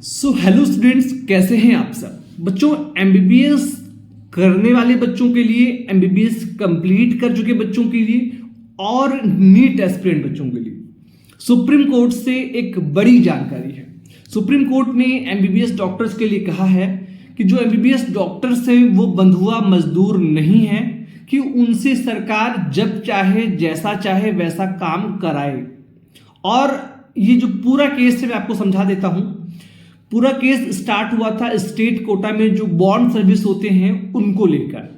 Hello students, कैसे हैं आप सब बच्चों। एमबीबीएस करने वाले बच्चों के लिए, एमबीबीएस कंप्लीट कर चुके बच्चों के लिए और नीट एस्पिरेंट बच्चों के लिए सुप्रीम कोर्ट से एक बड़ी जानकारी है। सुप्रीम कोर्ट ने एमबीबीएस डॉक्टर्स के लिए कहा है कि जो एमबीबीएस डॉक्टर्स हैं वो बंधुआ मजदूर नहीं है, कि उनसे सरकार जब चाहे जैसा चाहे वैसा काम कराए। और ये जो पूरा केस है मैं आपको समझा देता हूं। पूरा केस स्टार्ट हुआ था स्टेट कोटा में जो बॉन्ड सर्विस होते हैं उनको लेकर।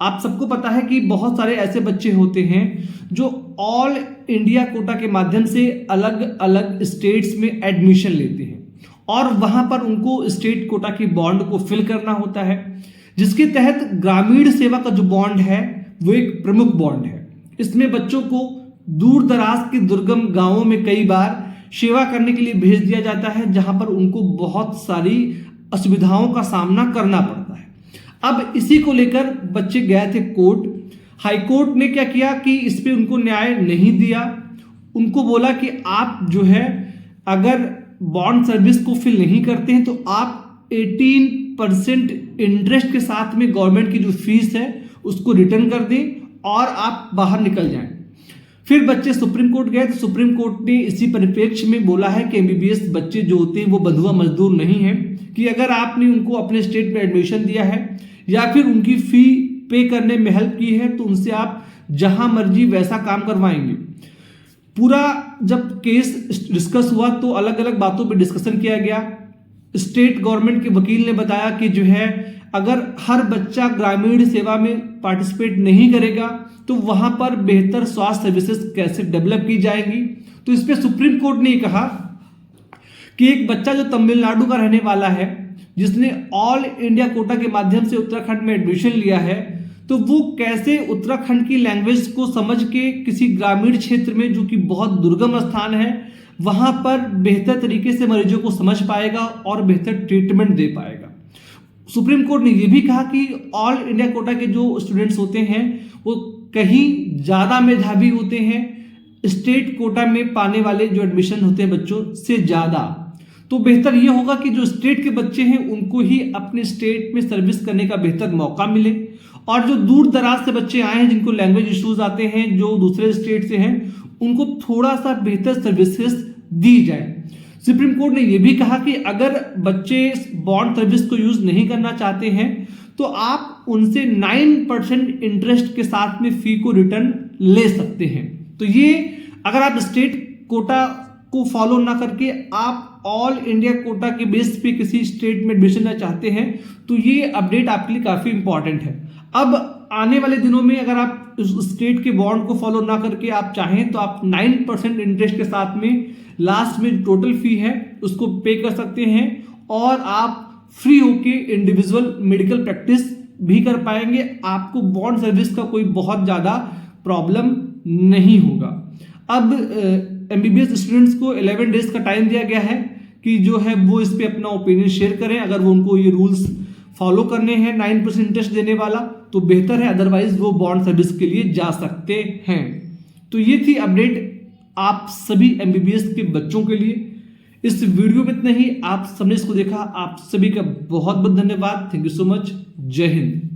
आप सबको पता है कि बहुत सारे ऐसे बच्चे होते हैं जो ऑल इंडिया कोटा के माध्यम से अलग अलग स्टेट्स में एडमिशन लेते हैं और वहां पर उनको स्टेट कोटा की बॉन्ड को फिल करना होता है, जिसके तहत ग्रामीण सेवा का जो बॉन्ड है वो एक प्रमुख बॉन्ड है। इसमें बच्चों को दूर दराज के दुर्गम गांवों में कई बार सेवा करने के लिए भेज दिया जाता है, जहां पर उनको बहुत सारी असुविधाओं का सामना करना पड़ता है। अब इसी को लेकर बच्चे गए थे कोर्ट। हाई कोर्ट ने क्या किया कि इस पे उनको न्याय नहीं दिया। उनको बोला कि आप जो है अगर बॉन्ड सर्विस को फिल नहीं करते हैं तो आप 18% इंटरेस्ट के साथ में गवर्नमेंट की जो फीस है उसको रिटर्न कर दें और आप बाहर निकल जाएं। फिर बच्चे सुप्रीम कोर्ट गए तो सुप्रीम कोर्ट ने इसी परिप्रेक्ष्य में बोला है कि एमबीबीएस बच्चे जो होते हैं वो बंधुआ मजदूर नहीं है, कि अगर आपने उनको अपने स्टेट में एडमिशन दिया है या फिर उनकी फी पे करने में हेल्प की है तो उनसे आप जहां मर्जी वैसा काम करवाएंगे। पूरा जब केस डिस्कस हुआ तो अलग अलग बातों पर डिस्कशन किया गया। स्टेट गवर्नमेंट के वकील ने बताया कि जो है अगर हर बच्चा ग्रामीण सेवा में पार्टिसिपेट नहीं करेगा तो वहां पर बेहतर स्वास्थ्य सर्विसेज कैसे डेवलप की जाएंगी। तो इस पे सुप्रीम कोर्ट ने कहा कि एक बच्चा जो तमिलनाडु का रहने वाला है, जिसने ऑल इंडिया कोटा के माध्यम से उत्तराखंड में एडमिशन लिया है, तो वो कैसे उत्तराखंड की लैंग्वेज को समझ के किसी ग्रामीण क्षेत्र में जो कि बहुत दुर्गम स्थान है वहां पर बेहतर तरीके से मरीजों को समझ पाएगा और बेहतर ट्रीटमेंट दे पाएगा। सुप्रीम कोर्ट ने यह भी कहा कि ऑल इंडिया कोटा के जो स्टूडेंट्स होते हैं वो कहीं ज्यादा मेधावी होते हैं स्टेट कोटा में पाने वाले जो एडमिशन होते हैं बच्चों से ज्यादा। तो बेहतर यह होगा कि जो स्टेट के बच्चे हैं उनको ही अपने स्टेट में सर्विस करने का बेहतर मौका मिले, और जो दूर दराज से बच्चे आए हैं जिनको लैंग्वेज इश्यूज आते हैं, जो दूसरे स्टेट से हैं, उनको थोड़ा सा बेहतर सर्विसेज दी जाए। सुप्रीम कोर्ट ने यह भी कहा कि अगर बच्चे बॉन्ड सर्विस को यूज नहीं करना चाहते हैं तो आप उनसे 9% इंटरेस्ट के साथ में फी को रिटर्न ले सकते हैं। तो ये अगर आप स्टेट कोटा को फॉलो ना करके आप ऑल इंडिया कोटा के बेस पे किसी स्टेट में एडमिशन लेना चाहते हैं तो ये अपडेट आपके लिए काफी इंपॉर्टेंट है। अब आने वाले दिनों में अगर आप स्टेट के बॉन्ड को फॉलो ना करके आप चाहें तो आप 9% इंटरेस्ट के साथ में लास्ट में टोटल फी है उसको पे कर सकते हैं और आप फ्री होके इंडिविजुअल मेडिकल प्रैक्टिस भी कर पाएंगे। आपको बॉन्ड सर्विस का कोई बहुत ज्यादा प्रॉब्लम नहीं होगा। अब एमबीबीएस स्टूडेंट्स को 11 डेज का टाइम दिया गया है कि जो है वो इस पे अपना ओपिनियन शेयर करें। अगर वो उनको ये रूल्स फॉलो करने हैं 9% इंटरेस्ट देने वाला तो बेहतर है, अदरवाइज वो बॉन्ड सर्विस के लिए जा सकते हैं। तो ये थी अपडेट आप सभी एमबीबीएस के बच्चों के लिए। इस वीडियो में इतना ही। आप सबने इसको देखा, आप सभी का बहुत बहुत धन्यवाद। Thank you so much. जय हिंद।